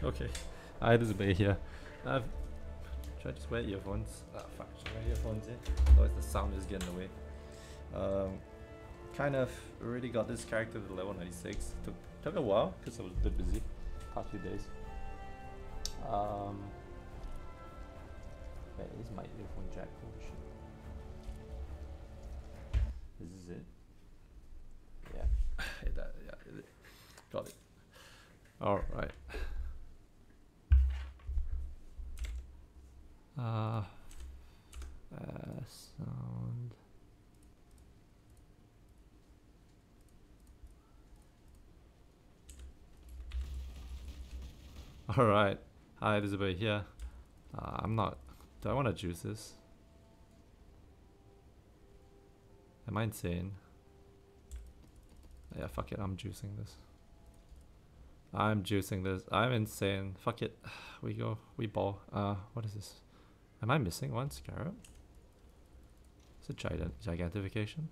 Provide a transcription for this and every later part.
Okay. I this is Bay here. I've should I just wear earphones? Ah fuck, should I wear earphones otherwise the sound is getting in the way. Kind of already got this character to level 96. Took a while because I was a bit busy past few days. Where is my earphone jack? Holy shit. This is it. Yeah. Yeah, got it. Alright. Sound. Alright. Hi, Elizabeth here. I'm not. Do I want to juice this? Am I insane? Yeah, fuck it. I'm juicing this. I'm juicing this. I'm insane. Fuck it. We go. We ball. What is this? Am I missing one scarab? Is it gigantification?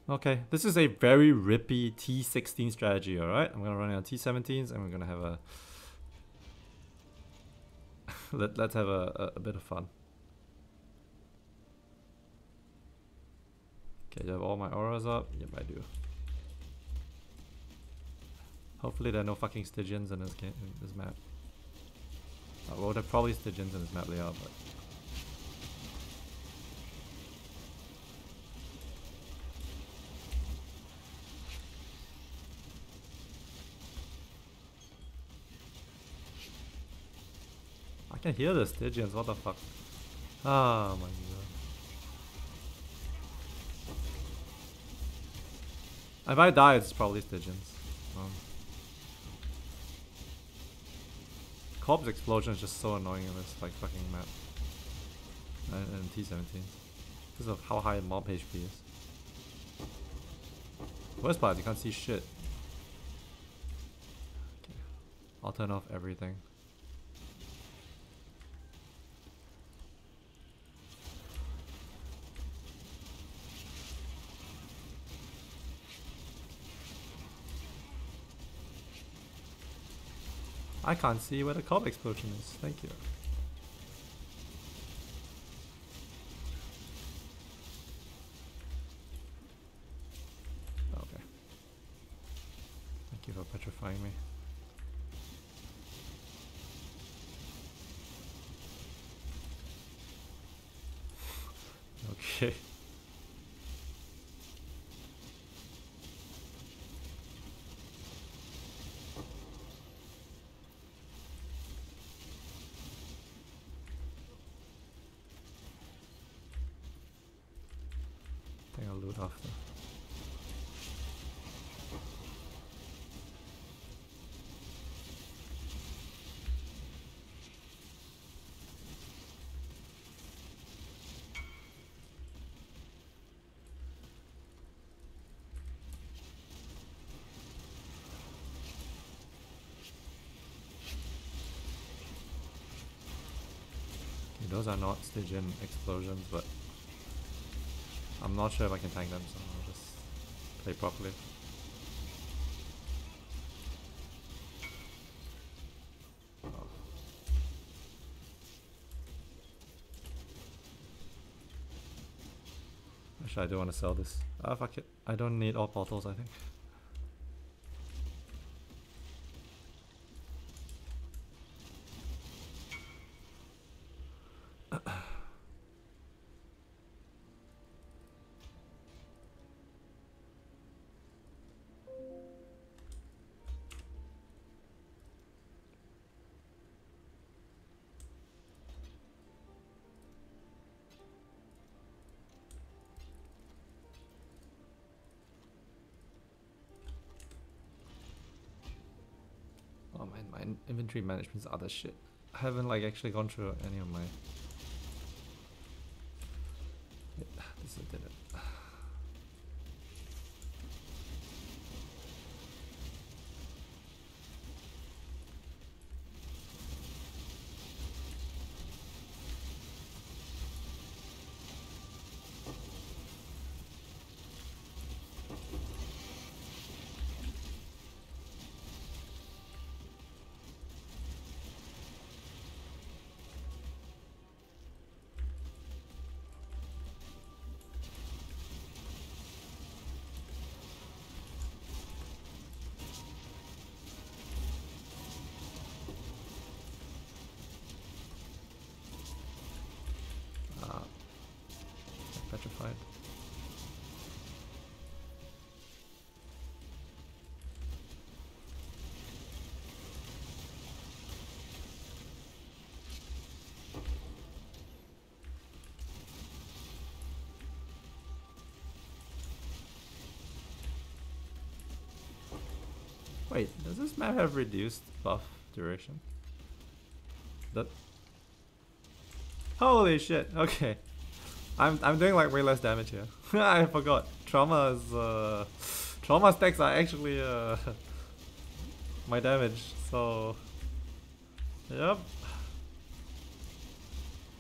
Okay, this is a very rippy T16 strategy, alright? I'm gonna run it on T17s and we're gonna have a... let's have a bit of fun. Okay, do I have all my auras up? Yep, I do. Hopefully there are no fucking Stygians in this game, in this map. Well, there are probably Stygians in this map layout, but... I can hear the Stygians, what the fuck? Oh my god. If I die, it's probably Stygians. Corpse explosion is just so annoying in this like fucking map. And T17. Because of how high mob HP is. Worst part is you can't see shit. Okay. I'll turn off everything. I can't see where the corpse explosion is. Thank you. Okay. Thank you for petrifying me. Okay. I think I'll loot after. Those are not Stygian explosions, but I'm not sure if I can tank them, so I'll just play properly. Oh. Actually, I do want to sell this. Ah, fuck it. I don't need all portals, I think. Oh man, my inventory management's other shit. I haven't like actually gone through any of my... This did it. Wait, does this map have reduced buff duration? That. Holy shit! Okay, I'm doing like way less damage here. I forgot. Trauma stacks are actually my damage. So, yep.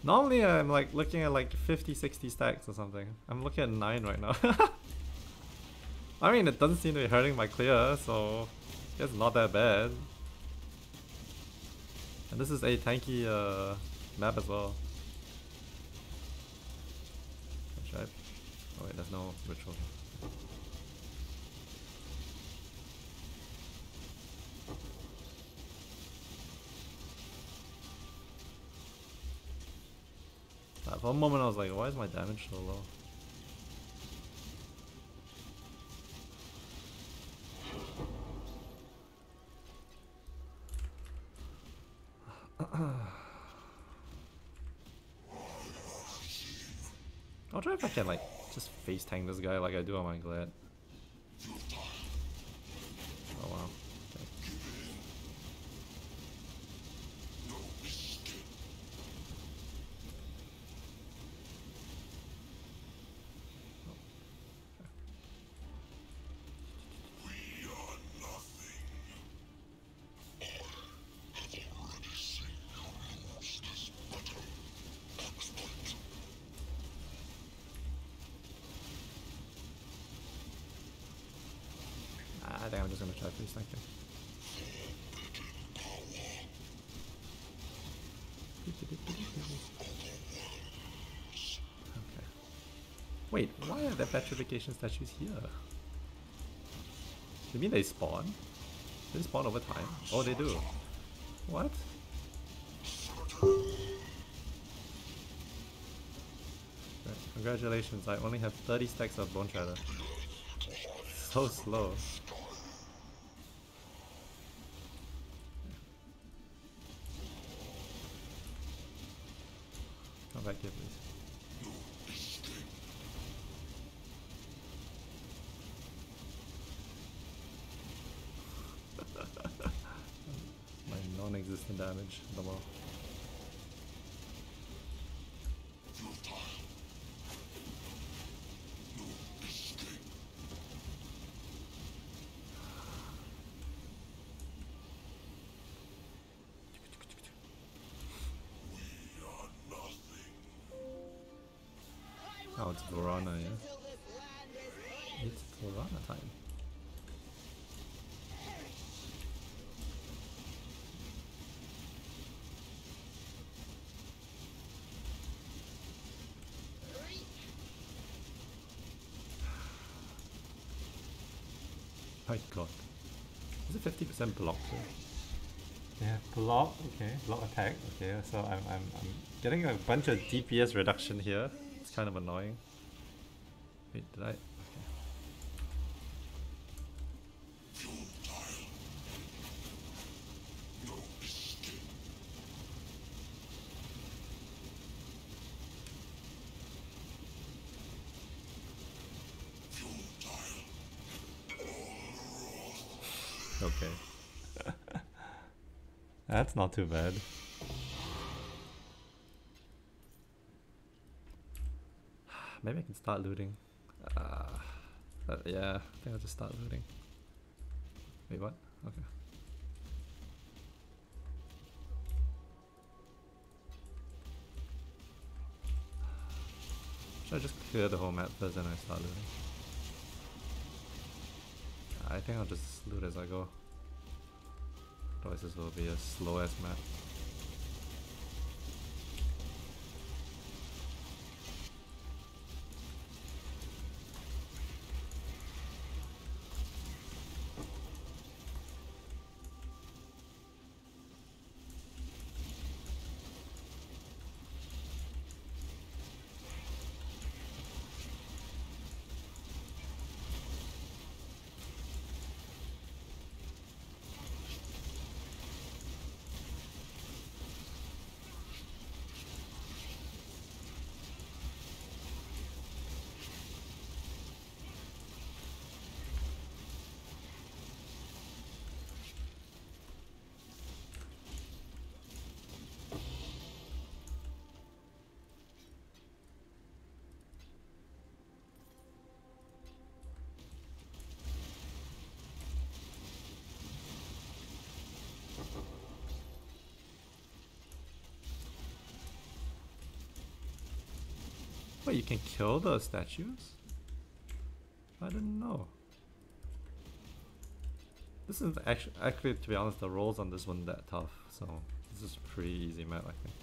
Normally I'm like looking at like 50-60 stacks or something. I'm looking at 9 right now. I mean, it doesn't seem to be hurting my clear, so I guess not that bad. And this is a tanky map as well. Should I? Oh wait, there's no ritual. For a moment I was like, why is my damage so low? I'll try if I can like just face tank this guy like I do on my Glad. Oh wow. Okay. I think I'm just gonna try face tanking. Okay. Wait, why are there petrification statues here? You mean they spawn? They spawn over time? Oh, they do. What? Right, congratulations, I only have 30 stacks of Bone Shatter. So slow. Come back here, please. My non-existent damage, the more. Oh, it's Verona, yeah? It's Verona time. My god. Is it 50% block here? Yeah, block, okay, block attack, okay, so I'm getting a bunch of DPS reduction here. It's kind of annoying. Wait, did I? Okay. Okay. That's not too bad. Maybe I can start looting. Yeah, I think I'll just start looting. Wait, what? Okay. Should I just clear the whole map first and I start looting? I think I'll just loot as I go. Otherwise this will be a slow ass map. Wait, you can kill the statues? I didn't know. This is actually, to be honest, the rolls on this one that tough, so this is pretty easy map, I think.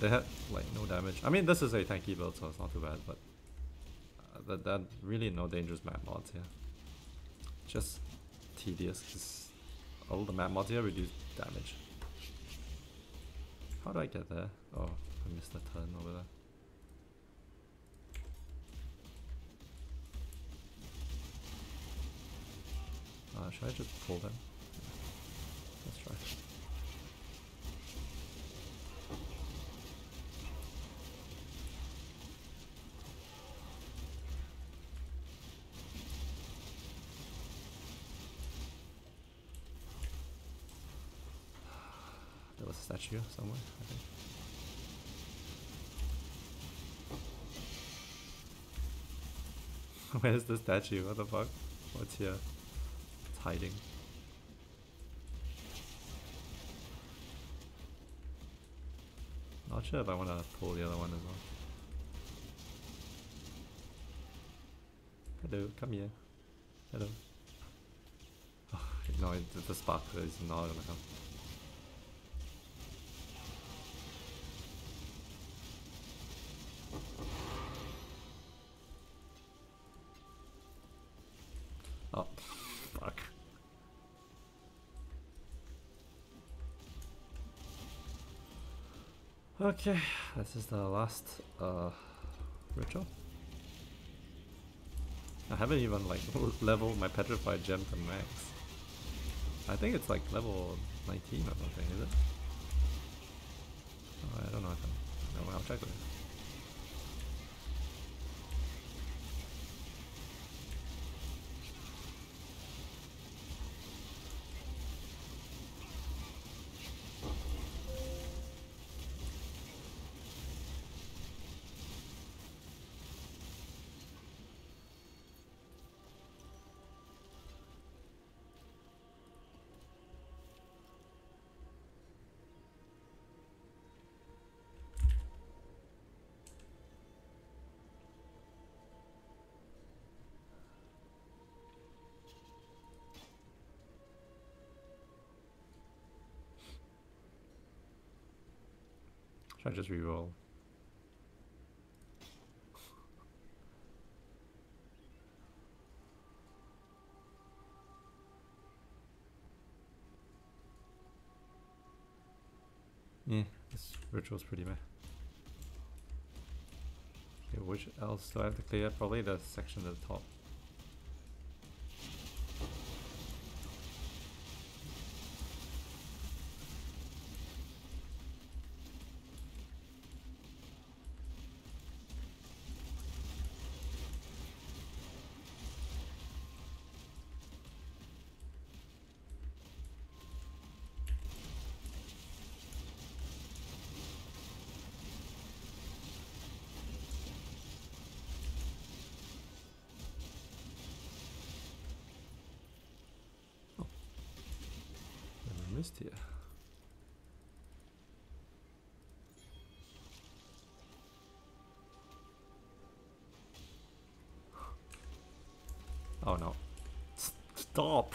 They had like no damage. I mean, this is a tanky build, so it's not too bad, but that really no dangerous map mods here. Just tedious, because all the map mods here reduce damage. How do I get there? Oh, I missed the turn over there. Should I just pull them? Let's try. There was a statue somewhere, I think. Where's the statue? What the fuck? What's here? It's hiding. Not sure if I want to pull the other one as well. Hello, come here. Hello. Oh, no, the spark is not gonna come. Oh, fuck. Okay, this is the last ritual. I haven't even like leveled my petrified gem to max. I think it's like level 19 or something, is it? Oh, I don't know if no, I'll check later. Should I just reroll? Yeah, this ritual's pretty meh. Okay, which else do I have to clear? Probably the section at the top. Missed here. Oh no. Stop!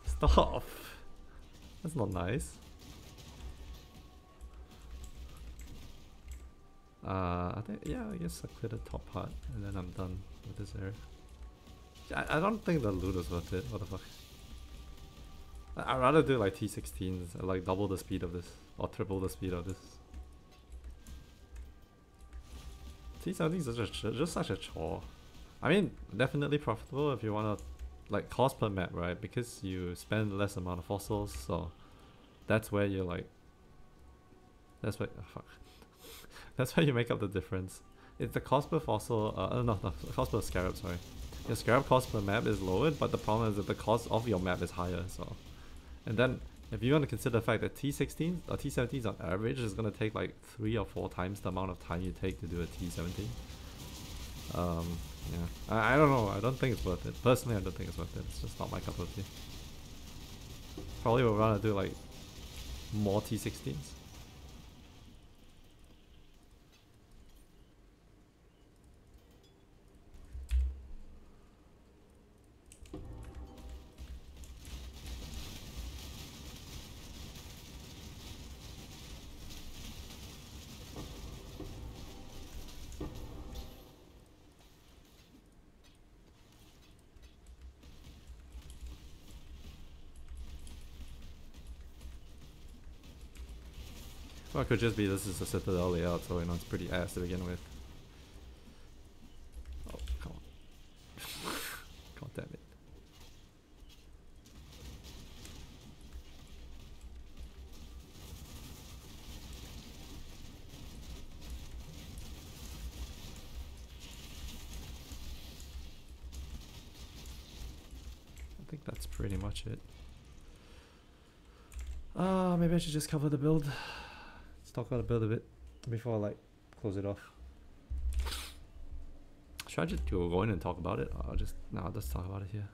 Stop! That's not nice. I think, yeah, I guess I clear the top part and then I'm done with this area. I don't think the loot is worth it, what the fuck. I'd rather do like T16s, like double the speed of this, or triple the speed of this. T17 is just such a chore. I mean, definitely profitable if you want to, like, cost per map, right? Because you spend less amount of fossils, so that's where you're like, that's where, oh, fuck. That's where you make up the difference. It's the cost per fossil, no, the cost per scarab, sorry. Your scarab cost per map is lowered, but the problem is that the cost of your map is higher, so. And then, if you want to consider the fact that T16s or T17s on average is going to take like 3 or 4 times the amount of time you take to do a T17. Yeah. I don't know, I don't think it's worth it. Personally, I don't think it's worth it. It's just not my cup of tea. Probably would rather do like more T16s. Or it could just be this is a Citadel layout, so you know it's pretty ass to begin with. Oh, come on. God damn it. I think that's pretty much it. Maybe I should just cover the build. Let's talk about the build a bit before I like close it off. Should I just go in and talk about it? I'll just let's talk about it here.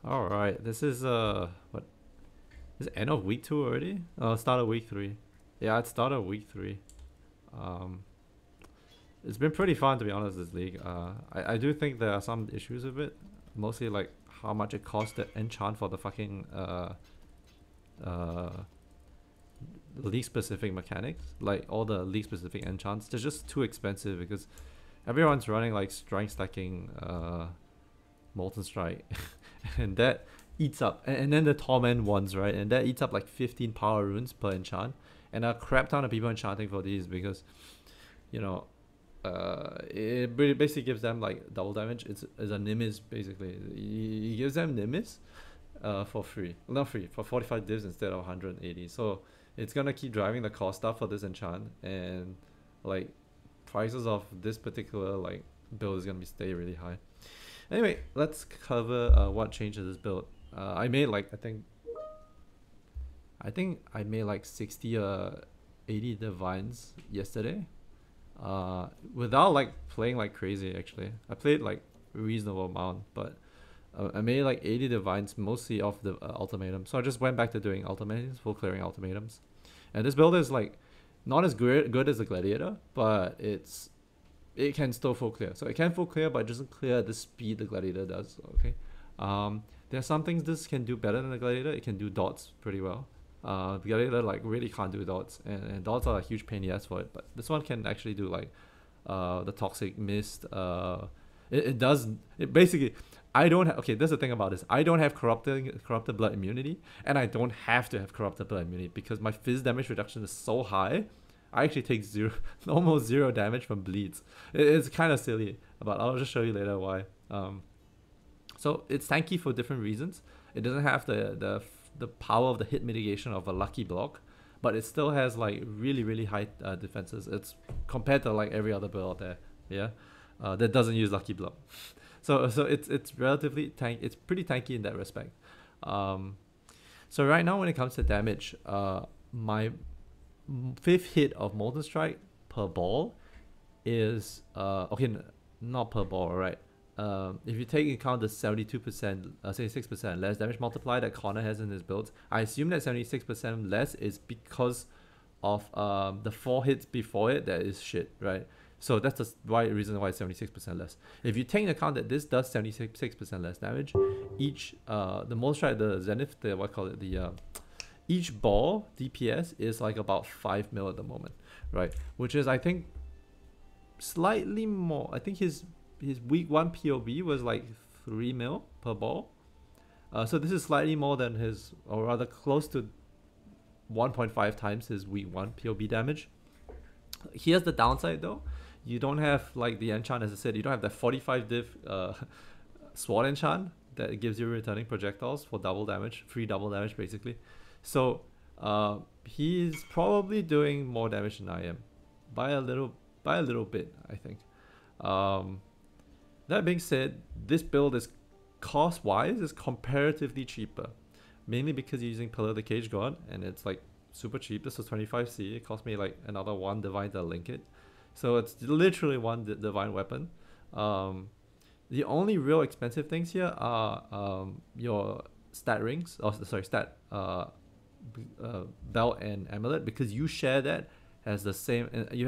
All right, this is what? Is it end of week 2 already? Oh, start of week 3. Yeah, it started week 3. It's been pretty fun to be honest. This league. I do think there are some issues with it. Mostly like how much it costs to enchant for the fucking league specific mechanics. Like all the league specific enchants, they're just too expensive because everyone's running like strength stacking Molten Strike and that eats up and then the Torment ones, right? And that eats up like 15 power runes per enchant, and a crap ton of people enchanting for these because, you know, it basically gives them like double damage. It's a Nimis basically. He gives them Nimis for free. Well, not free, for 45 divs instead of 180. So it's gonna keep driving the cost up for this enchant, and like prices of this particular like build is gonna stay really high. Anyway, let's cover what changes this build. I made like I think I made like 60 80 divines yesterday. Without like playing like crazy actually. I played like a reasonable amount, but I made like 80 divines mostly off the ultimatum. So I just went back to doing ultimatums, full clearing ultimatums. And this build is like not as good as the gladiator, but it can still full clear. So it can full clear, but it doesn't clear at the speed the gladiator does. Okay. There are some things this can do better than the gladiator. It can do dots pretty well. The gladiator like really can't do dots, and dots are a huge pain in the ass for it. But this one can actually do like the toxic mist. It does it basically. I don't have, okay, that's the thing about this. I don't have corrupted blood immunity, and I don't have to have corrupted blood immunity because my fizz damage reduction is so high. I actually take almost zero damage from bleeds. It's kind of silly, but I'll just show you later why. So it's tanky for different reasons. It doesn't have the power of the hit mitigation of a lucky block, but it still has like really high defenses. It's compared to like every other build out there, yeah, that doesn't use lucky block. So it's relatively it's pretty tanky in that respect. So right now when it comes to damage, my 5th hit of Molten Strike per ball is okay, not per ball, right? If you take into account the 72%, 76% less damage multiplier that Connor has in his builds, I assume that 76% less is because of the 4 hits before it that is shit, right? So that's the reason why it's 76% less. If you take into account that this does 76% less damage, each the most right, the Zenith, each ball DPS is like about 5 mil at the moment, right? Which is I think slightly more. I think his week 1 POB was like 3 mil per ball. So this is slightly more than his, or rather close to 1.5 times his week 1 POB damage. Here's the downside though. You don't have like the enchant, as I said, you don't have the 45 div sword enchant that gives you returning projectiles for double damage, free double damage basically. So he's probably doing more damage than I am by a little bit, I think. That being said, this build is cost-wise is comparatively cheaper, mainly because you're using Pillar of the Cage God, and it's like super cheap. This was 25C. It cost me like another 1 divine to link it, so it's literally 1 divine weapon. The only real expensive things here are your stat rings, stat belt and amulet, because you share that has the same. You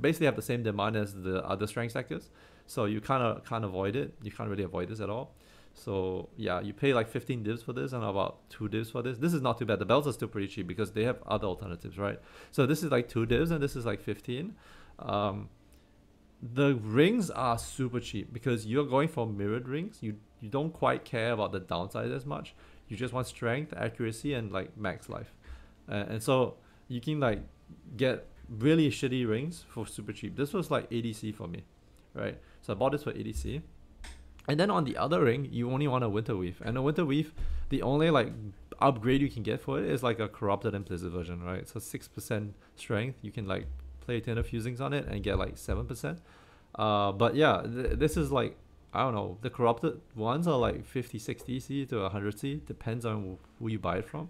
basically have the same demand as the other strength stackers. So you can't avoid it. You can't really avoid this at all. So yeah, you pay like 15 divs for this and about 2 divs for this. This is not too bad. The belts are still pretty cheap because they have other alternatives, right? So this is like 2 divs and this is like 15. the rings are super cheap because you're going for mirrored rings. You don't quite care about the downside as much. You just want strength, accuracy, and like max life. And so you can like get really shitty rings for super cheap. This was like ADC for me, right? So I bought this for ADC. And then on the other ring, you only want a Winter Weave. And a Winter Weave, the only like upgrade you can get for it is like a Corrupted and Blizzard version, right? So 6% strength, you can like play 10 of fusings on it and get like 7%. But yeah, this is like, I don't know, the Corrupted ones are like 50, 60 C to 100 C, depends on who you buy it from.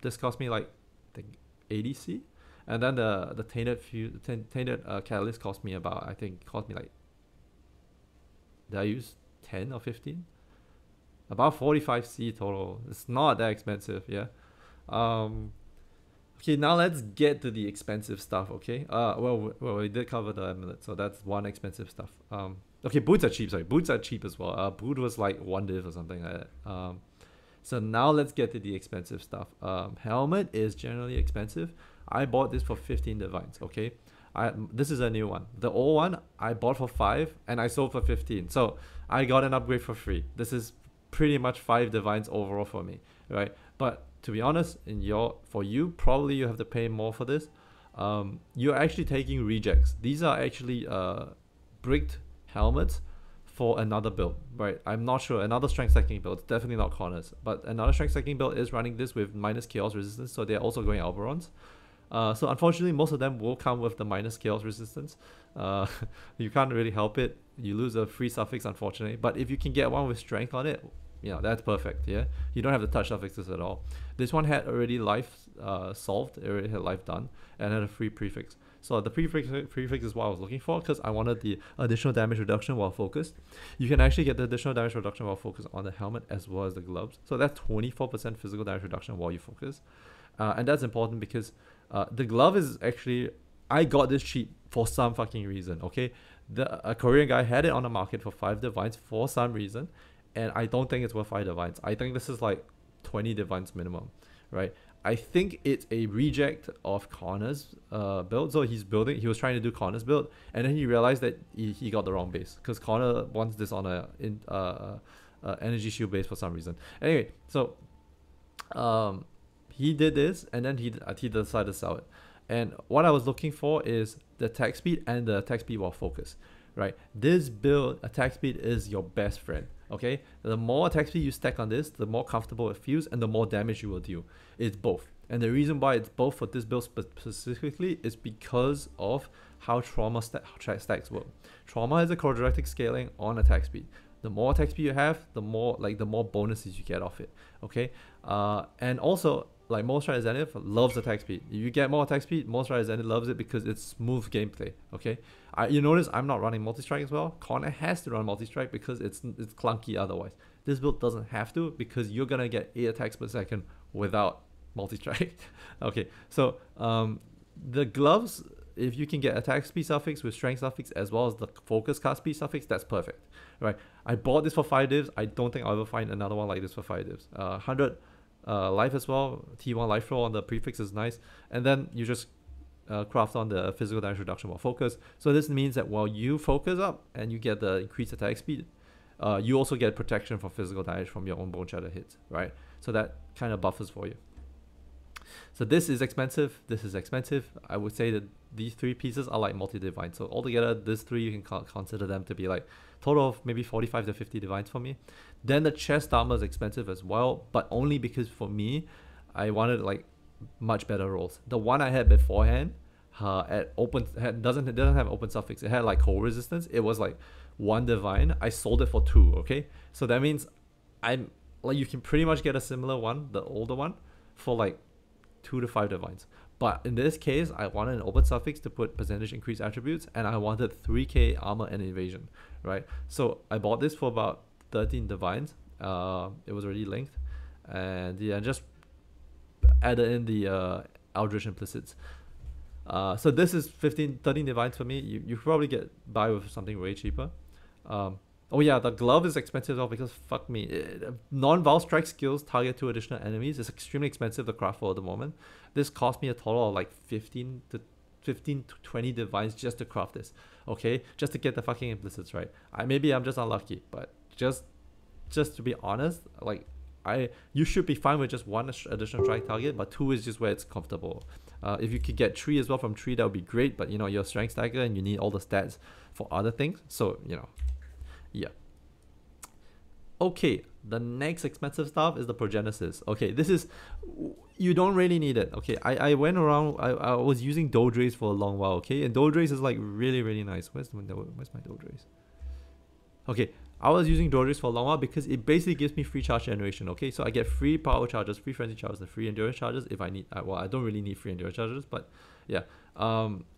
This cost me like, I think 80 C. And then the tainted catalyst cost me about, I think, cost me like, did I use 10 or 15? About 45C total. It's not that expensive, yeah. Okay, now let's get to the expensive stuff, okay? Well, we did cover the amulet, so that's one expensive stuff. Okay, boots are cheap, sorry. Boots are cheap as well. Boot was like 1 div or something like that. So now let's get to the expensive stuff. Helmet is generally expensive. I bought this for 15 divines, okay? This is a new one. The old one I bought for 5 and I sold for 15. So I got an upgrade for free. This is pretty much 5 divines overall for me, right? But to be honest, for you, probably you have to pay more for this. You're actually taking rejects. These are actually bricked helmets for another build, right? I'm not sure. Another strength stacking build. It's definitely not corners, but another strength stacking build is running this with minus chaos resistance, so they're also going Alberons. So unfortunately, most of them will come with the minus chaos resistance. You can't really help it. You lose a free suffix, unfortunately. But if you can get one with strength on it, that's perfect. Yeah, you don't have to touch suffixes at all. This one had already life solved. It already had life done and had a free prefix. So the prefix is what I was looking for because I wanted the additional damage reduction while focused. You can actually get the additional damage reduction while focused on the helmet as well as the gloves. So that's 24% physical damage reduction while you focus. And that's important because the glove is actually, I got this cheap for some fucking reason, okay? A Korean guy had it on the market for 5 divines for some reason, and I don't think it's worth 5 divines. I think this is like 20 divines minimum, right? I think it's a reject of Connor's build. So he was trying to do Connor's build, and then he realized that he got the wrong base because Connor wants this on a energy shield base for some reason. Anyway, so he did this, and then he decided to sell it. And what I was looking for is the attack speed and the attack speed while focused, right? This build, attack speed is your best friend, okay? The more attack speed you stack on this, the more comfortable it feels and the more damage you will deal. It's both. And the reason why it's both for this build specifically is because of how trauma stacks work. Trauma has a quadratic scaling on attack speed. The more attack speed you have, the more bonuses you get off it, okay? And also, like most Rider Zenith loves attack speed. If you get more attack speed, most Rider Zenith loves it because it's smooth gameplay, okay? You notice I'm not running multi-strike as well. Connor has to run multi-strike because it's clunky otherwise. This build doesn't have to because you're gonna get 8 attacks per second without multi-strike. Okay, so the gloves, if you can get attack speed suffix with strength suffix as well as the focus cast speed suffix, that's perfect, right? I bought this for 5 divs. I don't think I'll ever find another one like this for 5 divs. 100 life as well. T1 life roll on the prefix is nice, and then you just craft on the physical damage reduction while focus. So this means that while you focus up and you get the increased attack speed, you also get protection from physical damage from your own bone shatter hits, right? So that kind of buffers for you. So this is expensive. This is expensive. I would say that these 3 pieces are like multi-divine. So altogether, these 3 you can consider them to be like total of maybe 45 to 50 divines for me. Then the chest armor is expensive as well, but only because for me, I wanted like much better rolls. The one I had beforehand doesn't have open suffix. It had like cold resistance. It was like 1 divine. I sold it for 2. Okay, so that means you can pretty much get a similar one, the older one, for like 2 to 5 divines. But in this case, I wanted an open suffix to put percentage increase attributes, and I wanted 3k armor and evasion, right? So I bought this for about 13 divines. It was already linked, and yeah, just added in the Eldritch implicits. So this is 13 divines for me. You probably get by with something way cheaper. Oh yeah, the glove is expensive as well because fuck me. Non-Val strike skills target 2 additional enemies. It's extremely expensive to craft for at the moment. This cost me a total of like 15 to 15 to 20 divines just to craft this, okay? Just to get the fucking implicits right. Maybe I'm just unlucky, but just to be honest, like, you should be fine with just one additional strike target, but 2 is just where it's comfortable. If you could get 3 as well from 3, that would be great, but you know, you're a strength stagger and you need all the stats for other things, so you know, yeah. Okay, the next expensive stuff is the Progenesis. Okay, this is, you don't really need it. Okay, I went around, I was using Dodrace for a long while, okay, and Dodrace is like really, really nice. Where's my Dodrace? Okay, I was using Dodrace for a long while because it basically gives me free charge generation, okay? So I get free power charges, free frenzy charges, and free endurance charges if I need, well, I don't really need free endurance charges, but yeah.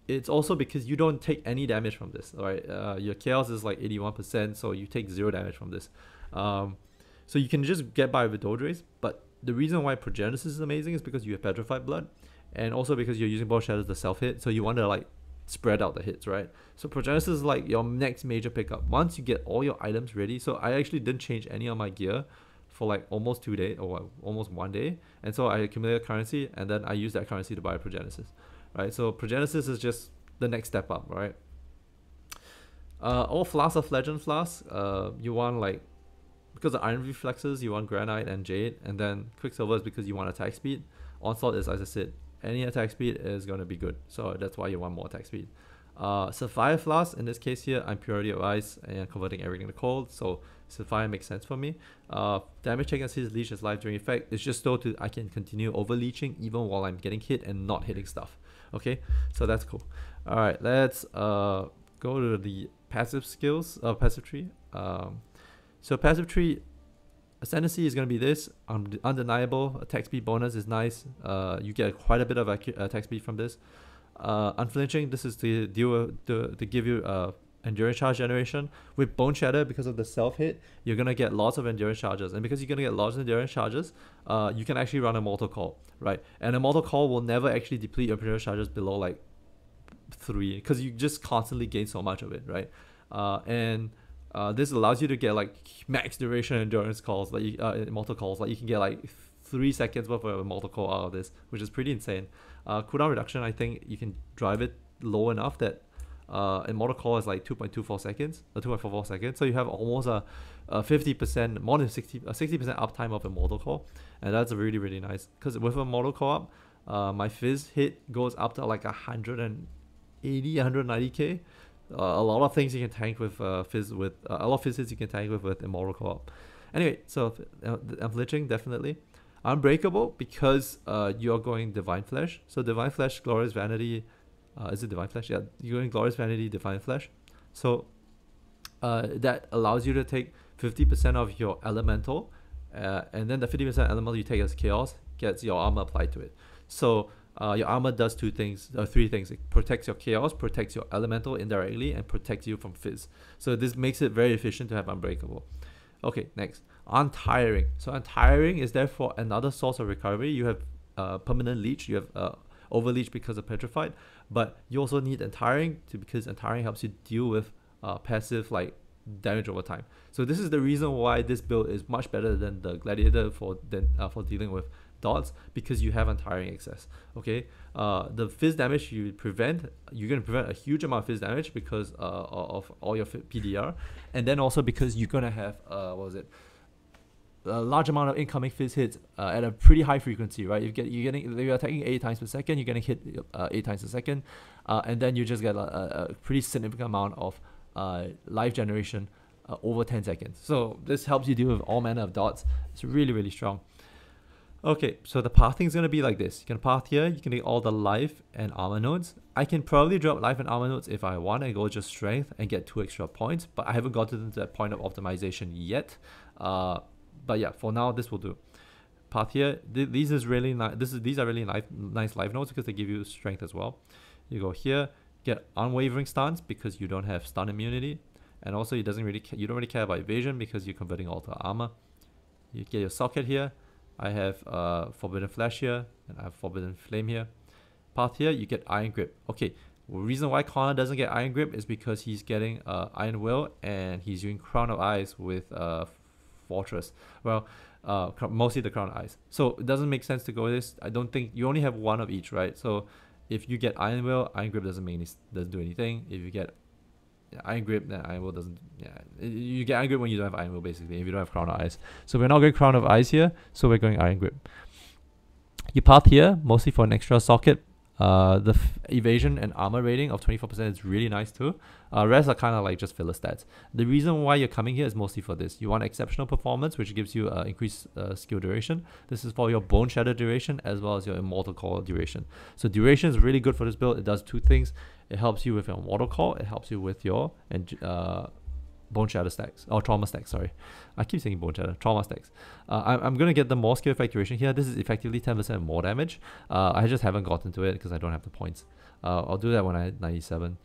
It's also because you don't take any damage from this, alright? Your chaos is like 81%, so you take 0 damage from this. So you can just get by with Dodrace, but the reason why Progenesis is amazing is because you have Petrified Blood, and also because you're using Ball Shadows to self-hit, so you want to like spread out the hits, right? So Progenesis is like your next major pickup. Once you get all your items ready, so I actually didn't change any of my gear for like almost 2 days, or almost 1 day, and so I accumulated currency, and then I used that currency to buy Progenesis, right? So Progenesis is just the next step up, right? All flasks of Legend flasks, you want like, because of Iron Reflexes, you want Granite and Jade, and then Quicksilver is because you want attack speed. Onslaught is, as I said, any attack speed is going to be good, so that's why you want more attack speed. Sapphire Flask, in this case here, I'm Purity of Ice and converting everything to cold, so Sapphire makes sense for me. Damage taken sees leech as life during effect. It's just so I can continue over leeching even while I'm getting hit and not hitting stuff. Okay, so that's cool. Alright, let's go to the passive skills, passive tree. So passive tree ascendancy is going to be this. Undeniable attack speed bonus is nice. You get quite a bit of attack speed from this. Unflinching, this is to give you endurance charge generation. With Bone Shatter, because of the self hit, you're gonna get lots of endurance charges, and because you're gonna get lots of endurance charges, you can actually run a Mortal Call, right? And a Mortal Call will never actually deplete your endurance charges below like 3, because you just constantly gain so much of it, right? This allows you to get like max duration endurance calls, like Mortal Calls. Like you can get like 3 seconds worth of a Mortal Call out of this, which is pretty insane. Cooldown reduction, I think you can drive it low enough that a Mortal Call is like 2.24 seconds, or 2.44 seconds. So you have almost a 50%, more than 60% uptime of a Mortal Call, and that's really, really nice. Because with a Mortal Call up, my Fizz hit goes up to like 180, 190k. A lot of things you can tank with Fizz, with a lot of Fizzes you can tank with Immortal Co-op. Anyway, so Unflinching, definitely. Unbreakable, because you're going Divine Flesh. So Divine Flesh, Glorious Vanity, is it Divine Flesh? Yeah, you're going Glorious Vanity, Divine Flesh. So that allows you to take 50% of your Elemental, and then the 50% Elemental you take as Chaos gets your armor applied to it. So your armor does 3 things. It protects your Chaos, protects your Elemental indirectly, and protects you from Fizz. So this makes it very efficient to have Unbreakable. Okay, next. Untiring. So Untiring is therefore another source of recovery. You have Permanent Leech, you have Overleech because of Petrified, but you also need Untiring because Untiring helps you deal with passive like damage over time. So this is the reason why this build is much better than the Gladiator for dealing with dots, because you have Untiring access. Okay, the Fizz damage you're going to prevent a huge amount of Fizz damage because of all your PDR, and then also because you're going to have a large amount of incoming Fizz hits at a pretty high frequency, right? If you're attacking 8 times per second, you're getting hit 8 times a second, and then you just get a pretty significant amount of life generation over 10 seconds. So this helps you deal with all manner of dots. It's really, really strong. Okay, so the pathing is going to be like this. You can path here, you can take all the life and armor nodes. I can probably drop life and armor nodes if I want and go just strength and get 2 extra points, but I haven't gotten to that point of optimization yet. But yeah, for now this will do. Path here, these is really nice. These are really nice life nodes because they give you strength as well. You go here, get unwavering stance because you don't have stun immunity, and also you don't really care about evasion because you're converting all to armor. You get your socket here. I have Forbidden Flash here, and I have Forbidden Flame here. Path here, you get Iron Grip. Okay, the reason why Connor doesn't get Iron Grip is because he's getting Iron Will, and he's using Crown of Ice with Fortress. Well, mostly the Crown of Ice. So it doesn't make sense to go with this. I don't think you only have one of each, right? So If you get Iron Will, Iron Grip doesn't do anything. If you get Iron Grip, then Iron Will doesn't. Yeah, you get Iron Grip when you don't have Iron Will, basically. If you don't have Crown of Ice, so we're not going Crown of Ice here. So we're going Iron Grip. You path here mostly for an extra socket. The evasion and armor rating of 24% is really nice too. Rest are kind of like just filler stats. The reason why you're coming here is mostly for this. You want exceptional performance, which gives you increased skill duration. This is for your Bone Shatter duration as well as your Immortal Core duration. So duration is really good for this build. It does two things. It helps you with your Immortal Core. It helps you with your Bone Shatter stacks, or Trauma stacks, sorry. I keep saying Bone Shatter, Trauma stacks. I'm going to get the more skill effect duration here. This is effectively 10% more damage. I just haven't gotten to it because I don't have the points. I'll do that when I hit 97.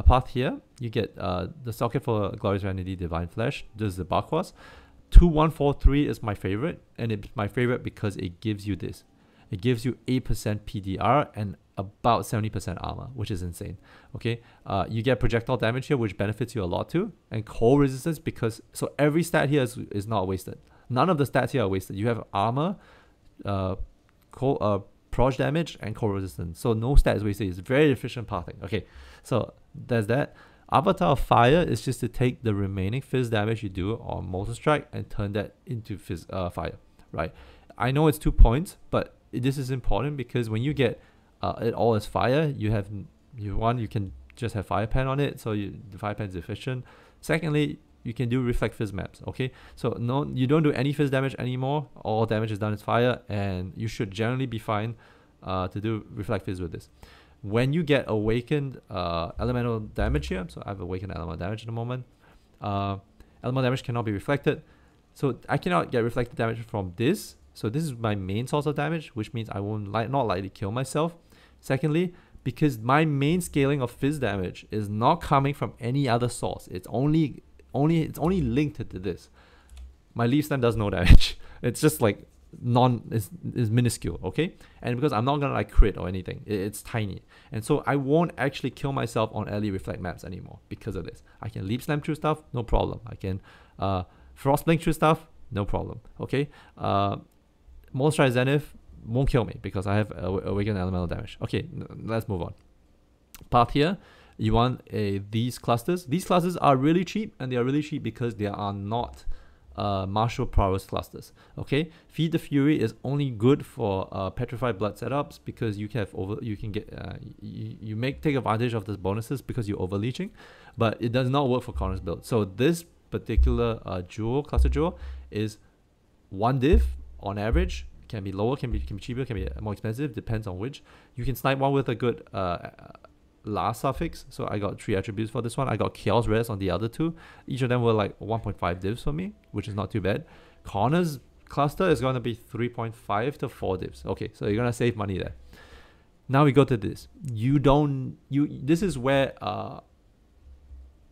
Path here, you get the socket for Glorious Vanity, Divine Flesh. This is the Barquas. 2143 is my favorite, and it's my favorite because it gives you this. It gives you 8% PDR and about 70% armor, which is insane. Okay, you get projectile damage here, which benefits you a lot too, and cold resistance, because so every stat here is not wasted. None of the stats here are wasted. You have armor, proj damage, and cold resistance, so no stat is wasted. It's very efficient pathing. Okay, so there's that. Avatar of Fire is just to take the remaining fizz damage you do on Molten Strike and turn that into fire, right? I know it's 2 points, but this is important because when you get it all as fire, you can just have Fire Pen on it, so the Fire Pen is efficient. Secondly, you can do Reflect Fizz maps, okay? So no, you don't do any fizz damage anymore. All damage is done as fire, and you should generally be fine to do Reflect Fizz with this. When you get Awakened Elemental damage here, so I have Awakened Elemental damage at the moment, Elemental damage cannot be reflected. So I cannot get reflected damage from this. So this is my main source of damage, which means I won't not likely kill myself. Secondly, because my main scaling of fizz damage is not coming from any other source. It's only linked to this. My Leaf Slam does no damage. It's just like is minuscule, okay? And because I'm not gonna like crit or anything, it's tiny. And so I won't actually kill myself on early reflect maps anymore because of this. I can Leap Slam through stuff, no problem. I can Frost Blink through stuff, no problem, okay? Molten Strike Zenith won't kill me because I have Awakened Elemental damage. Okay, let's move on. Path here, you want these clusters. These clusters are really cheap, and they are really cheap because they are not martial prowess clusters. Okay, Feed the Fury is only good for Petrified Blood setups because you can take advantage of these bonuses because you're overleeching, but it does not work for Connor's build. So this particular cluster jewel is 1 div on average. Can be lower, can be cheaper, can be more expensive, depends on which. You can snipe one with a good last suffix. So I got 3 attributes for this one. I got Chaos Res on the other 2. Each of them were like 1.5 divs for me, which is not too bad. Connor's cluster is going to be 3.5 to 4 divs. Okay, so you're going to save money there. Now we go to this. This is where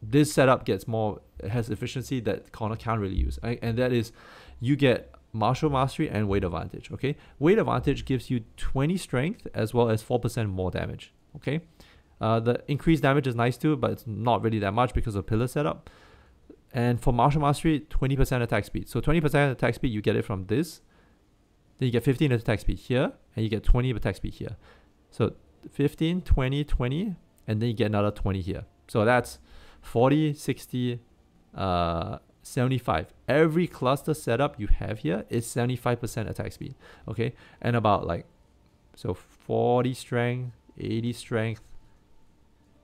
this setup has efficiency that Connor can't really use. And that is, you get Martial Mastery and Weight Advantage, okay? Weight Advantage gives you 20 strength as well as 4% more damage, okay? The increased damage is nice too, but it's not really that much because of pillar setup. And for Martial Mastery, 20% attack speed. So 20% attack speed, you get it from this. Then you get 15 attack speed here, and you get 20 attack speed here. So 15, 20, 20, and then you get another 20 here. So that's 40, 60, 75. Every cluster setup you have here is 75% attack speed, okay? And about like, so 40 strength, 80 strength,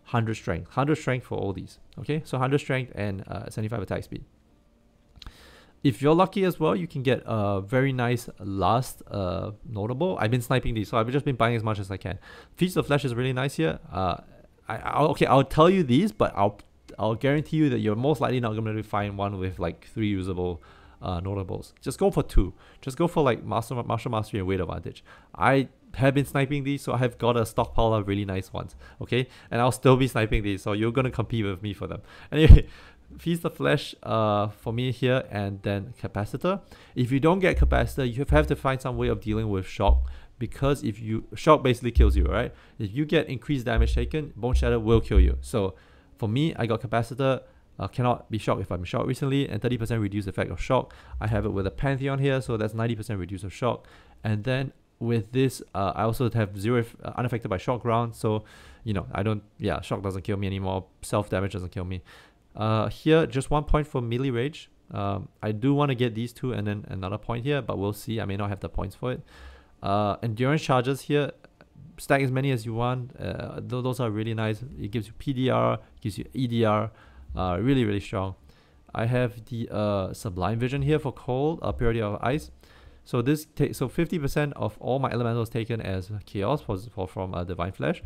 100 strength. 100 strength for all these, okay? So 100 strength and 75 attack speed. If you're lucky as well, you can get a very nice last notable. I've been sniping these, so I've just been buying as much as I can. Feast of Flesh is really nice here. I'll tell you these, but I'll guarantee you that you're most likely not going to find one with like 3 usable notables. Just go for 2. Just go for like Martial Mastery and Weight Advantage. I have been sniping these, so I have got a stockpile of really nice ones, okay? And I'll still be sniping these, so you're going to compete with me for them. Anyway, Feast of Flesh for me here, and then Capacitor. If you don't get Capacitor, you have to find some way of dealing with Shock, because Shock basically kills you, right? If you get increased damage taken, Bone Shatter will kill you. So for me, I got Capacitor, cannot be shocked if I'm shocked recently, and 30% reduced effect of shock. I have it with a Pantheon here, so that's 90% reduce of shock. And then with this, I also have 0 unaffected by shock round, so you know, I don't, yeah, shock doesn't kill me anymore, self damage doesn't kill me. Here, just 1 point for melee rage. I do want to get these 2 and then another point here, but we'll see. I may not have the points for it. Endurance charges here, stack as many as you want. Those are really nice. It gives you PDR, gives you EDR, really, really strong. I have the Sublime Vision here for cold, purity of ice. So this so 50% of all my elementals taken as chaos from Divine Flesh.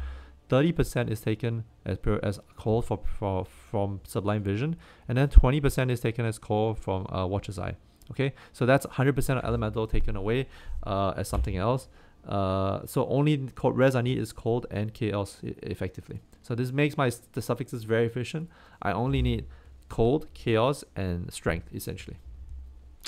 30% is taken as cold from Sublime Vision, and then 20% is taken as cold from Watcher's Eye. Okay, so that's 100% of elemental taken away as something else. So only res I need is cold and chaos effectively. So this makes the suffixes very efficient. I only need cold, chaos, and strength essentially.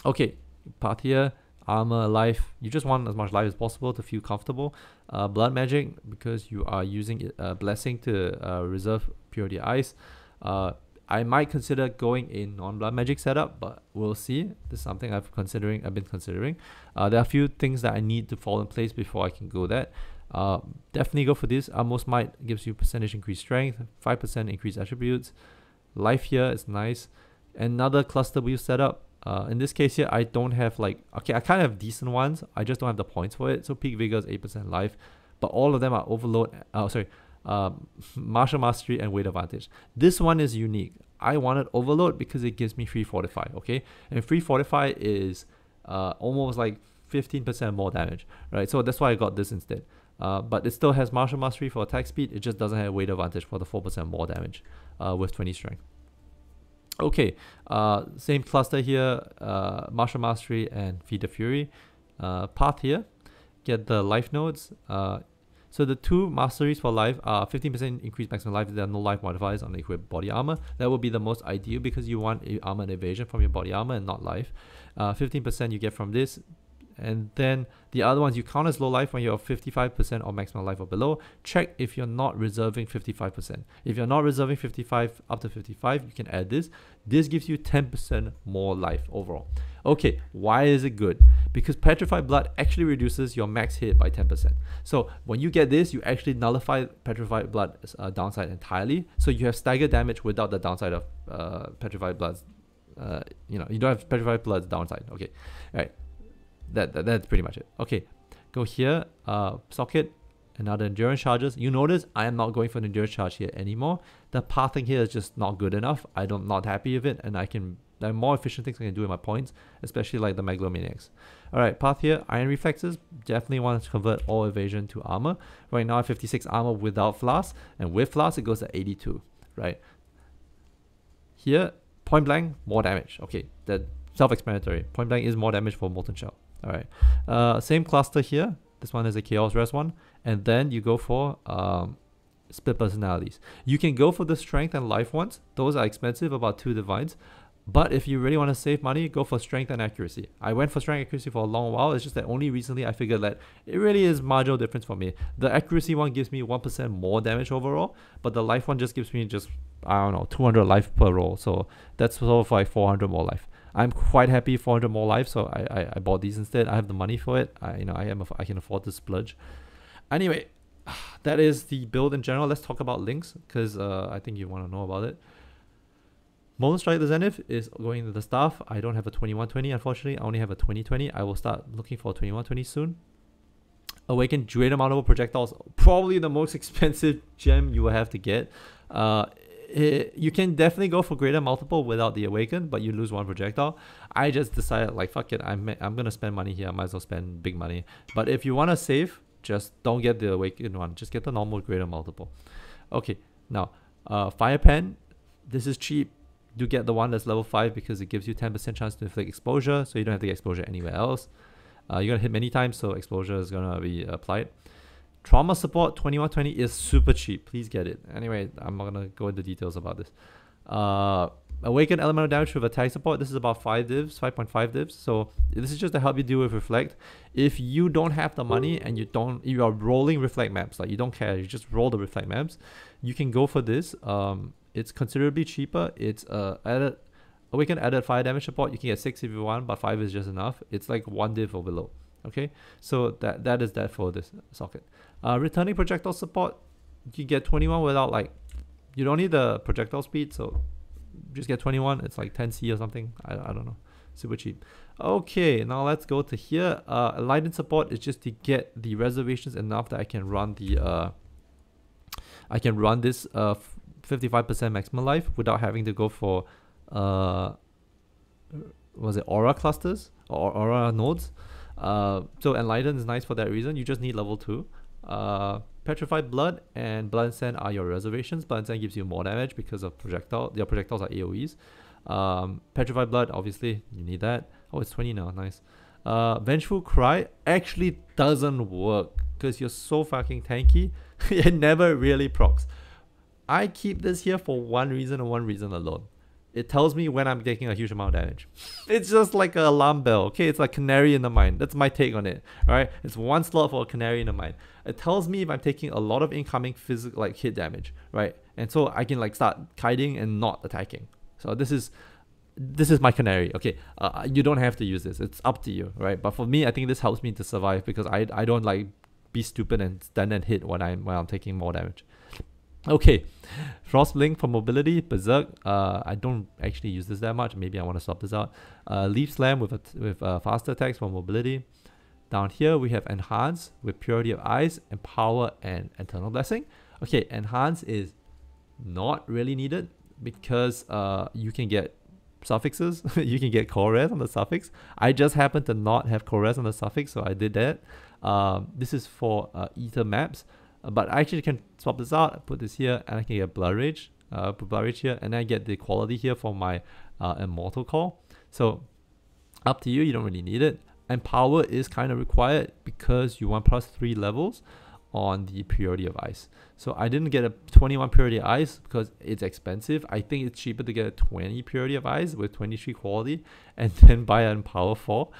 Okay, path here. Armor, life, you just want as much life as possible to feel comfortable. Blood magic, because you are using blessing to reserve purity ice. I might consider going a non-blood magic setup, but we'll see. This is something I've been considering. There are a few things that I need to fall in place before I can go that. Definitely go for this. Utmost Might gives you percentage increased strength, 5% increased attributes. Life here is nice. Another cluster wheel setup. In this case here, I don't have I kind of have decent ones. I just don't have the points for it. So Peak Vigor is 8% life, but all of them are Overload. Martial Mastery and Weight Advantage. This one is unique. I wanted Overload because it gives me Free Fortify. Okay, and Free Fortify is almost like 15% more damage, right? So that's why I got this instead. But it still has Martial Mastery for attack speed. It just doesn't have Weight Advantage for the 4% more damage with 20 strength. Okay, same cluster here, Martial Mastery and Feed the Fury. Path here, get the life nodes. So the 2 masteries for life are 15% increased maximum life. There are no life modifiers on the equipped body armor. That would be the most ideal because you want armor and evasion from your body armor and not life. 15% you get from this. And then the other ones, you count as low life when you're 55% or maximum life or below. Check if you're not reserving 55%. If you're not reserving 55 up to 55, you can add this. This gives you 10% more life overall. Okay, why is it good? Because Petrified Blood actually reduces your max hit by 10%. So when you get this, you actually nullify Petrified Blood's downside entirely. So you have stagger damage without the downside of Petrified Blood's, you don't have Petrified Blood's downside. Okay, all right. That's pretty much it. Okay, go here, socket, another endurance charges. You notice I am not going for an endurance charge here anymore. The pathing here is just not good enough. I'm not happy with it, and there are more efficient things I can do with my points, especially like the Megalomaniacs. Alright, path here, Iron Reflexes. Definitely want to convert all evasion to armor. Right now I have 56 armor without flask, and with flask it goes to 82. Right here, point blank, more damage. Okay, that's self-explanatory. Point blank is more damage for Molten Shell. Alright, same cluster here. This one is a Chaos Res one, and then you go for Split Personalities. You can go for the Strength and Life ones. Those are expensive, about 2 divines. But if you really want to save money, go for Strength and Accuracy. I went for Strength and Accuracy for a long while. It's just that only recently I figured that it really is marginal difference for me. The Accuracy one gives me 1% more damage overall, but the Life one just gives me I don't know, 200 life per roll. So that's sort of like 400 more life. I'm quite happy 400 more life, so I bought these instead. I have the money for it. I can afford to splurge. Anyway, that is the build in general. Let's talk about links because I think you want to know about it. Molten Strike the Zenith is going to the staff. I don't have a 2120, unfortunately. I only have a 2020. I will start looking for a 2120 soon. Awaken Greater Mountable Projectiles, probably the most expensive gem you will have to get. You can definitely go for Greater Multiple without the Awaken, but you lose 1 projectile. I just decided, like, fuck it, I'm gonna spend money here. I might as well spend big money. But if you want to save, just don't get the Awaken one. Just get the normal Greater Multiple. Okay, now, Fire Pen. This is cheap. Do get the one that's level 5 because it gives you 10% chance to inflict exposure, so you don't have to get exposure anywhere else. You're gonna hit many times, so exposure is gonna be applied. Trauma Support 2120 is super cheap. Please get it. Anyway, I'm not gonna go into details about this. Awaken Elemental Damage with Attack Support. This is about 5 divs, 5.5 divs. So this is just to help you deal with Reflect. If you don't have the money and you are rolling Reflect maps, like you don't care, you just roll the Reflect maps, you can go for this. It's considerably cheaper. It's Awaken added fire damage support. You can get 6 if you want, but 5 is just enough. It's like 1 div or below. Okay, so that is that for this socket. Returning projectile support, you get 21 without like, you don't need the projectile speed, so just get 21. It's like 10C or something. I don't know. Super cheap. Okay, now let's go to here. Enlightened support is just to get the reservations enough that I can run the this 55% maximum life without having to go for was it aura clusters or aura nodes. So enlightened is nice for that reason. You just need level 2. Petrified blood and blood and sand are your reservations. Blood and sand gives you more damage because of your projectiles are AoEs. Petrified blood, obviously you need that. Oh, it's 20 now, nice. Vengeful cry actually doesn't work because you're so fucking tanky. It never really procs. I keep this here for one reason and one reason alone. It tells me when I'm taking a huge amount of damage. It's just like an alarm bell, okay? It's like canary in the mine. That's my take on it, right? It's one slot for a canary in the mine. It tells me if I'm taking a lot of incoming physical, like hit damage, right? And so I can like start kiting and not attacking. So this is my canary, okay? You don't have to use this. It's up to you, right? But for me, I think this helps me to survive because I don't like be stupid and stand and hit when I'm taking more damage. Okay, Frostblink for mobility, Berserk. I don't actually use this that much. Maybe I want to swap this out. Leaf Slam with faster attacks for mobility. Down here we have Enhance with Purity of Eyes, Empower, and Eternal Blessing. Okay, Enhance is not really needed because you can get suffixes. You can get core res on the suffix. I just happen to not have core res on the suffix, so I did that. This is for ether maps. But I actually can swap this out, put this here, and I can get Blood Rage. Put Blood Rage here, and I get the quality here for my Immortal Call. So, up to you, you don't really need it. And Power is kind of required because you want +3 levels on the Purity of Ice. So, I didn't get a 21 Purity of Ice because it's expensive. I think it's cheaper to get a 20 Purity of Ice with 23 quality and then buy an Power 4.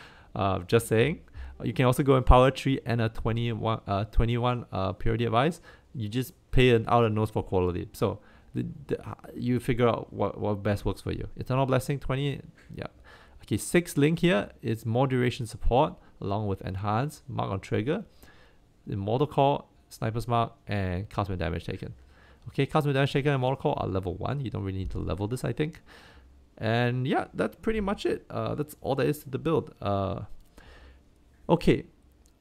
Just saying. You can also go in Power 3 and a 21 Purity of Ice. You just pay out of nose for quality. So you figure out what best works for you. Eternal Blessing 20, yeah. Okay, 6 link here is more duration support along with Enhance, Mark on Trigger, Immortal Call, Sniper's Mark, and Cosmic Damage Taken. Okay, Cosmic Damage Taken and Immortal Call are level 1. You don't really need to level this, I think. And yeah, that's pretty much it. That's all there is to the build. Okay,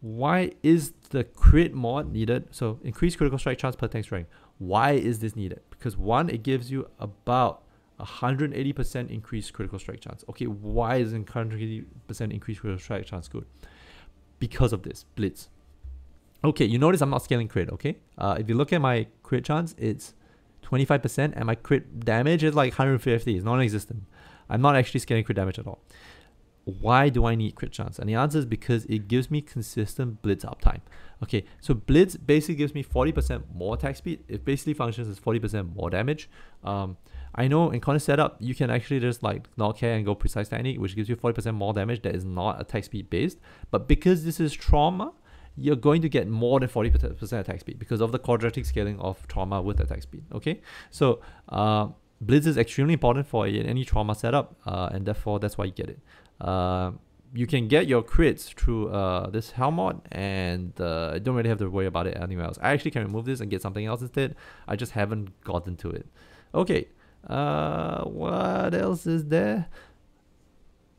why is the crit mod needed? So increase critical strike chance per tank strength. Why is this needed? Because one, it gives you about 180% increased critical strike chance. Okay, why is 180% increased critical strike chance good? Because of this, Blitz. Okay, you notice I'm not scaling crit, okay? If you look at my crit chance, it's 25% and my crit damage is like 150. It's non-existent. I'm not actually scaling crit damage at all. Why do I need crit chance? And the answer is because it gives me consistent blitz uptime. Okay, so blitz basically gives me 40% more attack speed. It basically functions as 40% more damage. I know in counter setup, you can actually just like not care and go precise technique, which gives you 40% more damage that is not attack speed based. But because this is trauma, you're going to get more than 40% attack speed because of the quadratic scaling of trauma with attack speed. Okay, so blitz is extremely important for any trauma setup, and therefore that's why you get it. You can get your crits through this helm mod, and I don't really have to worry about it anywhere else. I actually can remove this and get something else instead. I just haven't gotten to it. Okay, what else is there?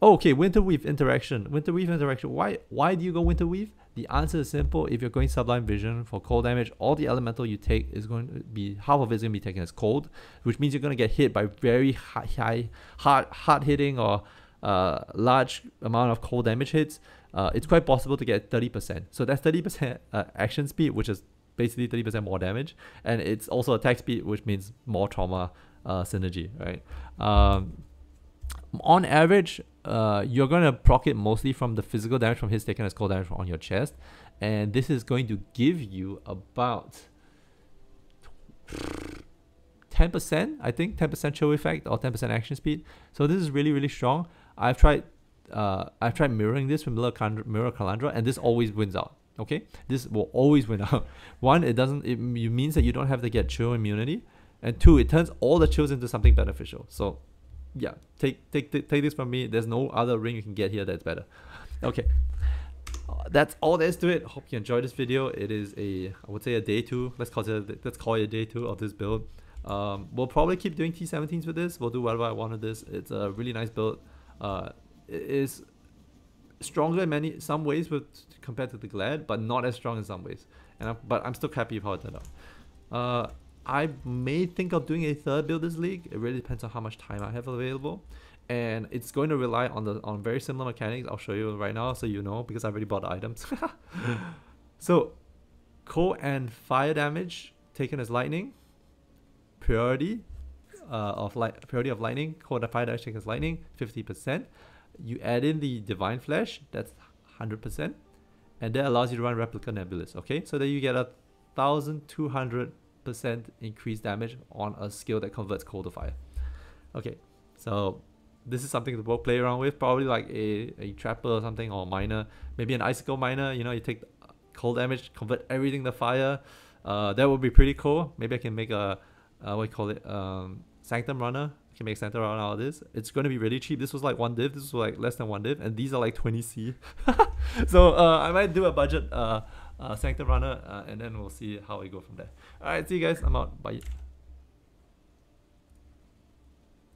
Oh, okay, Winterweave interaction. Winterweave interaction. Why do you go Winterweave? The answer is simple. If you're going Sublime Vision for cold damage, all the elemental you take is going to be, half of it is going to be taken as cold, which means you're going to get hit by very hard hitting or large amount of cold damage hits. It's quite possible to get 30%. So that's 30% action speed, which is basically 30% more damage, and it's also attack speed, which means more trauma synergy, right? On average, you're going to proc it mostly from the physical damage from hits taken as cold damage on your chest, and this is going to give you about 10%, I think, 10% chill effect or 10% action speed. So this is really, really strong. I've tried mirroring this with Mirror Calandra, and this always wins out. Okay, this will always win out. One, it means that you don't have to get chill immunity, and two, it turns all the chills into something beneficial. So yeah, take this from me. There's no other ring you can get here that's better. Okay, That's all there is to it. Hope you enjoyed this video. It is I would say a day 2. Let's call it a day 2 of this build. We'll probably keep doing T17s with this. We'll do whatever I want with this. It's a really nice build. It is stronger in some ways compared to the Glad, but not as strong in some ways. But I'm still happy with how it turned out. I may think of doing a third build this league. It really depends on how much time I have available, and it's going to rely on very similar mechanics. I'll show you right now so you know, because I already bought the items. So cold and fire damage taken as lightning, purity of lightning, cold and fire damage taken as lightning, 50%. You add in the divine flesh, that's 100%, and that allows you to run replica nebulous. Okay, so then you get 1,200% increased damage on a skill that converts cold to fire. Okay, so this is something to both play around with. Probably like a trapper or something, or miner, maybe an icicle miner. You know, you take cold damage, convert everything to fire. That would be pretty cool. Maybe I can make a what do you call it, sanctum runner. I can make sanctum runner out of this. It's going to be really cheap. This was like 1 div. This was like less than 1 div, and these are like 20C. So I might do a budget sanctum runner, and then we'll see how we go from there. All right, see you guys. I'm out. Bye.